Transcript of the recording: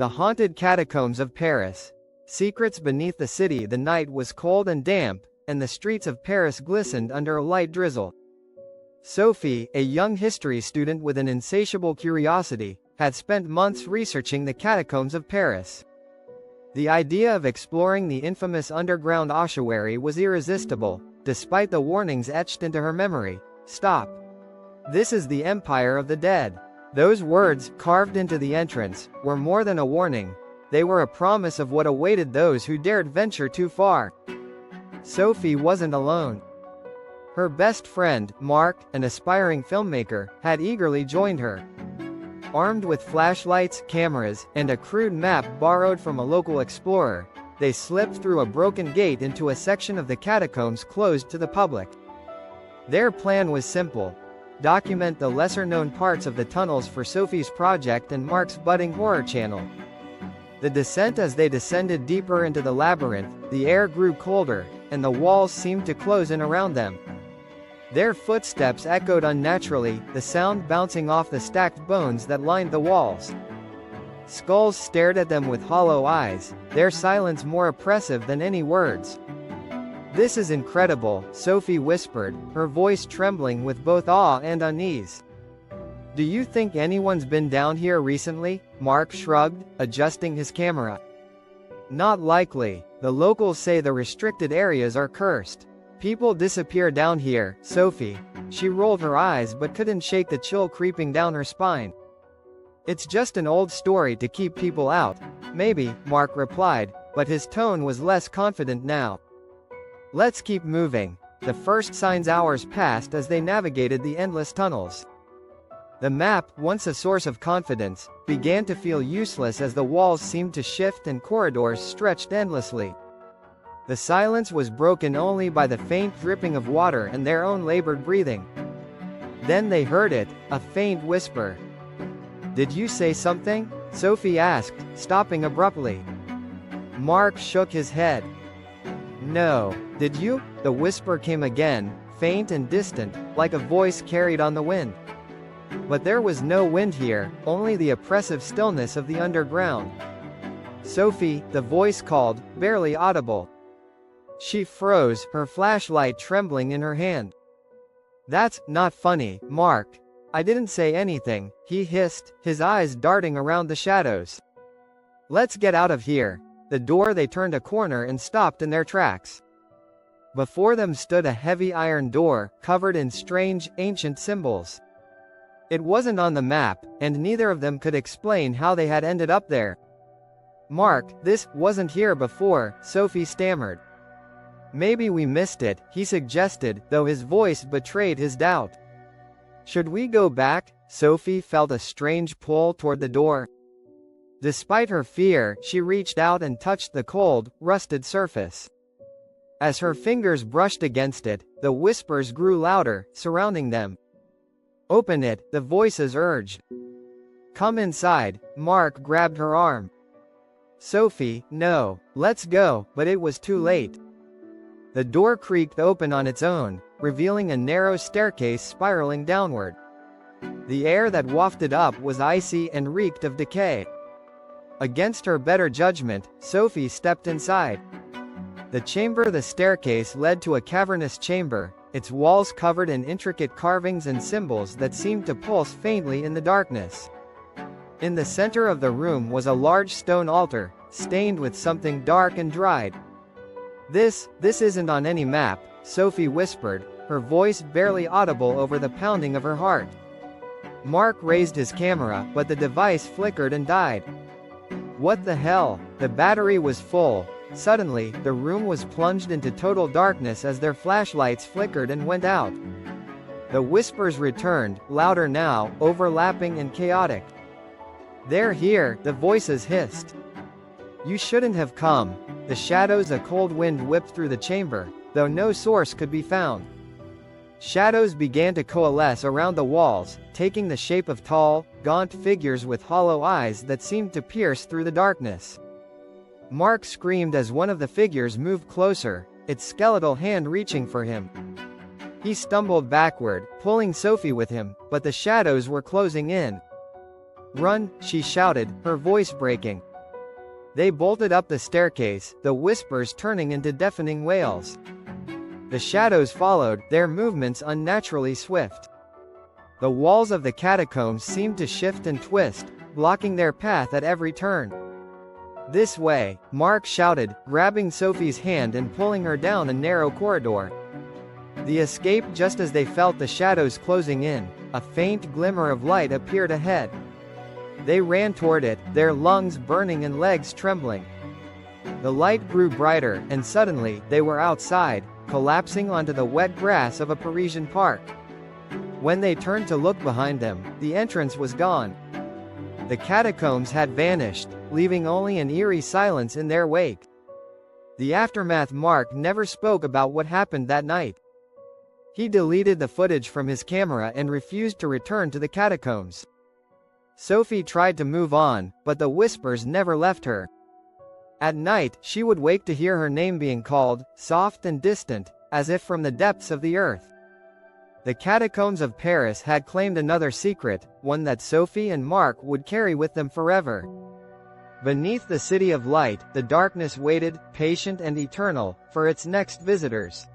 The haunted catacombs of Paris. Secrets beneath the city. The night was cold and damp, and the streets of Paris glistened under a light drizzle. Sophie, a young history student with an insatiable curiosity, had spent months researching the catacombs of Paris. The idea of exploring the infamous underground ossuary was irresistible, despite the warnings etched into her memory. Stop. This is the Empire of the Dead. Those words, carved into the entrance, were more than a warning. They were a promise of what awaited those who dared venture too far. Sophie wasn't alone. Her best friend, Mark, an aspiring filmmaker, had eagerly joined her. Armed with flashlights, cameras, and a crude map borrowed from a local explorer, they slipped through a broken gate into a section of the catacombs closed to the public. Their plan was simple: document the lesser-known parts of the tunnels for Sophie's project and Mark's budding horror channel. The descent. As they descended deeper into the labyrinth, the air grew colder, and the walls seemed to close in around them. Their footsteps echoed unnaturally, the sound bouncing off the stacked bones that lined the walls. Skulls stared at them with hollow eyes, their silence more oppressive than any words. "This is incredible," Sophie whispered, her voice trembling with both awe and unease. "Do you think anyone's been down here recently?" Mark shrugged, adjusting his camera. "Not likely. The locals say the restricted areas are cursed. People disappear down here, Sophie." She rolled her eyes but couldn't shake the chill creeping down her spine. "It's just an old story to keep people out." "Maybe," Mark replied, but his tone was less confident now. "Let's keep moving." The first signs. Hours passed as they navigated the endless tunnels. The map, once a source of confidence, began to feel useless as the walls seemed to shift and corridors stretched endlessly. The silence was broken only by the faint dripping of water and their own labored breathing. Then they heard it, a faint whisper. "Did you say something?" Sophie asked, stopping abruptly. Mark shook his head. "No. Did you?" The whisper came again, faint and distant, like a voice carried on the wind. But there was no wind here, only the oppressive stillness of the underground. "Sophie," the voice called, barely audible. She froze, her flashlight trembling in her hand. "That's not funny, Mark. I didn't say anything," he hissed, his eyes darting around the shadows. "Let's get out of here." The door. They turned a corner and stopped in their tracks. Before them stood a heavy iron door, covered in strange, ancient symbols. It wasn't on the map, and neither of them could explain how they had ended up there. "Mark, this wasn't here before," Sophie stammered. "Maybe we missed it," he suggested, though his voice betrayed his doubt. "Should we go back?" Sophie felt a strange pull toward the door. Despite her fear, she reached out and touched the cold, rusted surface. As her fingers brushed against it, the whispers grew louder, surrounding them. "Open it," the voices urged. "Come inside." Mark grabbed her arm. "Sophie, no. Let's go," but it was too late. The door creaked open on its own, revealing a narrow staircase spiraling downward. The air that wafted up was icy and reeked of decay. Against her better judgment, Sophie stepped inside. The staircase led to a cavernous chamber, its walls covered in intricate carvings and symbols that seemed to pulse faintly in the darkness. In the center of the room was a large stone altar, stained with something dark and dried. This isn't on any map," Sophie whispered, her voice barely audible over the pounding of her heart. Mark raised his camera, but the device flickered and died. "What the hell?" The battery was full. Suddenly, the room was plunged into total darkness as their flashlights flickered and went out. The whispers returned, louder now, overlapping and chaotic. "They're here," the voices hissed. "You shouldn't have come." The shadows. A cold wind whipped through the chamber, though no source could be found. Shadows began to coalesce around the walls, taking the shape of tall, gaunt figures with hollow eyes that seemed to pierce through the darkness. Mark screamed as one of the figures moved closer, its skeletal hand reaching for him. He stumbled backward, pulling Sophie with him, but the shadows were closing in. "Run!" she shouted, her voice breaking. They bolted up the staircase, the whispers turning into deafening wails. The shadows followed, their movements unnaturally swift. The walls of the catacombs seemed to shift and twist, blocking their path at every turn. "This way," Mark shouted, grabbing Sophie's hand and pulling her down a narrow corridor. They escaped just as they felt the shadows closing in. A faint glimmer of light appeared ahead. They ran toward it, their lungs burning and legs trembling. The light grew brighter, and suddenly, they were outside, collapsing onto the wet grass of a Parisian park. When they turned to look behind them, the entrance was gone. The catacombs had vanished, leaving only an eerie silence in their wake. The aftermath. Mark never spoke about what happened that night. He deleted the footage from his camera and refused to return to the catacombs. Sophie tried to move on, but the whispers never left her. At night, she would wake to hear her name being called, soft and distant, as if from the depths of the earth. The catacombs of Paris had claimed another secret, one that Sophie and Mark would carry with them forever. Beneath the city of light, the darkness waited, patient and eternal, for its next visitors.